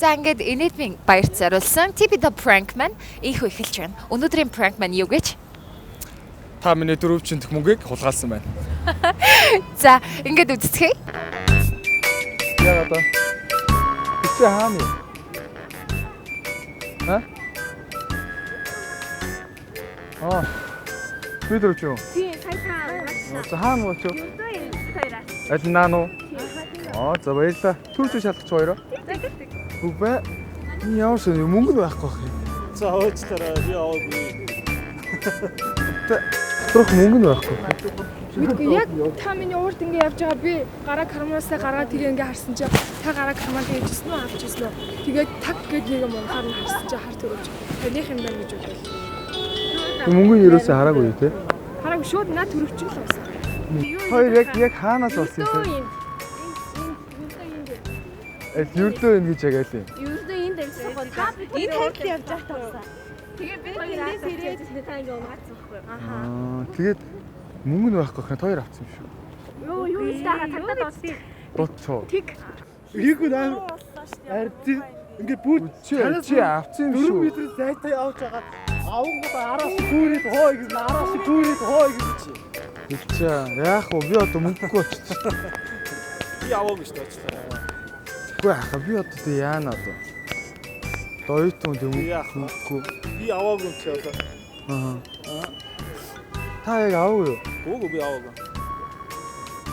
За ингээд Enigma баярт зориулсан Tippy the Prank Man ийхүү эхэлж байна. Өнөөдрийн prank man юу гэж? Та миний дөрөвчөнд мөнгийг хулгайлсан байна. За ингээд үздэхэй. Яг одоо. Чи хаана вэ? Ха? Би дөрөвч юу? Тийм, сая За хаана болч юу? хоёроос. Аль наано? За баярлаа. Түрч шалгач хоёроо. Үгүй. Яаш мөнгө байхгүй байх юм. За өөчлөөрөө би аваагүй. Тэрх мөнгө байхгүй. Мэдгүй яг та миний урд ингэ явж байгаа би гараа кармаасаа гаргаад тэгээ ингэ харсан чи та гараа кармаа дээжсэн үү авчихсан уу? Тэгээд таг гээд нэг юм хаар нь харсан чи хар төрөвч. Таних юм байна гэж бодлоо. Мөнгө ерөөсөө хараагүй юу те? Хараагүй шууд наа төрөвч л байсан. Хоёр яг хаанаас олсон юм? Юрдөө энэ гэж яг байли. Юурдээ энд амьдсан гоо та энэ хайрт явж байгаа таасан. Тэгээ би эндээс ирээд та ингэ унгацсан байхгүй. Тэгээд мөнгө нь байхгүй хань хоёр авсан юм шүү. Юу стага тагтаад дуусчих. Дуцоо. Тик. Ийгүү наа. Арди ингээ бүгд Чи авсан юм шүү. 4 метр зайтай авч байгаа. Авангууд араас гүүрээд хоо гэж араас гүүрээд хоо гэж чи. Тэгчээ. Яах вэ? Би одоо мөнгөгүй болчихсон. Би аваагүй шүү дээ. Үгүй яах вэ? Би одоо тэг яана одоо. Дойтон тэг мөнгөгүй. Би аваагүй чи одоо. Та яг аав юу? Гүүг би аваагүй.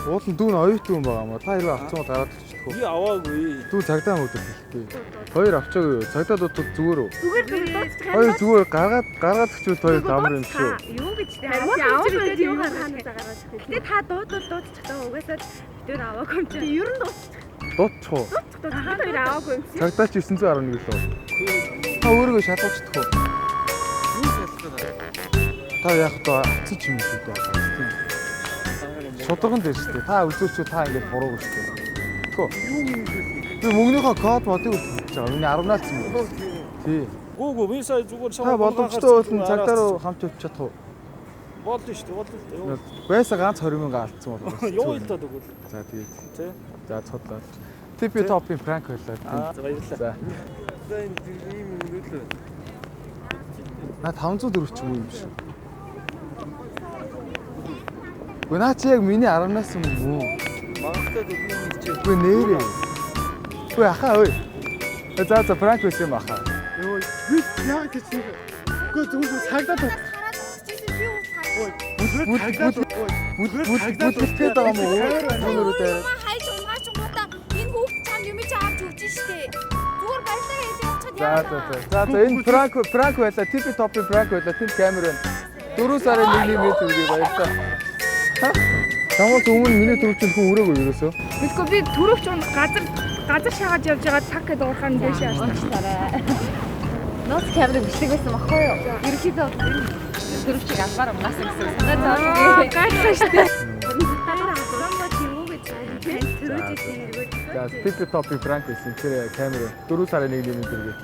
Уулын дүүн оюутан байгаа мó. Та хэрэг авцсан гараад ирчихгүй. Би аваагүй. Дүү цагдаа мөдөд хэлэхгүй. Хоёр авчаагүй юу? Цагдаа дутууд зүгээр үү? Зүгээр дуусчих. Хоёр зүгээр гаргаад өгчүүл хоёр амар юм шүү. Юу гэж те аваагүй юу гараад гараад. Тэгээ та дуудчихсан угаасаа битүүр аваагүй юм чи. Ер нь дуусчих. Дуутчих уу? Та хоёр аваагүй юм чи. Цагдаа чи 911 лөө. Та өөрийгөө шалгуулчих уу? Та яг одоо авцсан ч юм уу дээ. Шударган дээр шүү дээ. Та үзүүчүү та ингэж буруу шүү дээ. Тэгөө. Би мөнгөнийхөө код бодыг үлдээж байгаа. Миний 10-наас юм. Тий. Гүүг би сая зүгээр Та боломжтой бол цагдаа руу хамт явж чадах уу? Болно шүү дээ. Болно. Байсаа ганц 20,000 алдсан бол. Юу л таа тэгвэл. За тэгээд. Тэ. За цодлоо. Tippy топын пранк байлаа. За баярлалаа. За. За энэ ийм нөлөө. На 504 ч юм уу юм шиг. Гүнаа чи яг миний 10-наас юм уу? Магадгүй бидний мэдчихээ. Үгүй нэрээ. Үгүй ахаа ой. За пранк байсан юм ахаа. Йоо, би яа гэж юм. Үгүй зүгээр цагдаа тоо. Бүлгэлтэй байгаа мó? Өнөөрөө хайж унгаач энэ хүүхд чам юм чи авч өгч штэ. Зүгээр барилаа гэж явчихад За энэ пранк байлаа. Tippy топын пранк байлаа. Тэр камер байна. 4 сарын 1-ний мэд үргээ баярлаа. Тамаас өмнө миний төрөвчөнд хүн өрөөгүй ерөөсөө. Мэдгүй би төрөвч газар шаагаад явж байгаа таг гэдэг уурхаан дэше яасан. Ноц камерыг бичлэг байсан баггүй юу? Ерөнхийдөө энэ дөрөвчийг албаар унгаас гэсэн санаа зовлоо. Гайхсан шүү дээ. За Tippy топын пранк байсан. Тэр камер 4 сарын 1-ний мэд үргээ.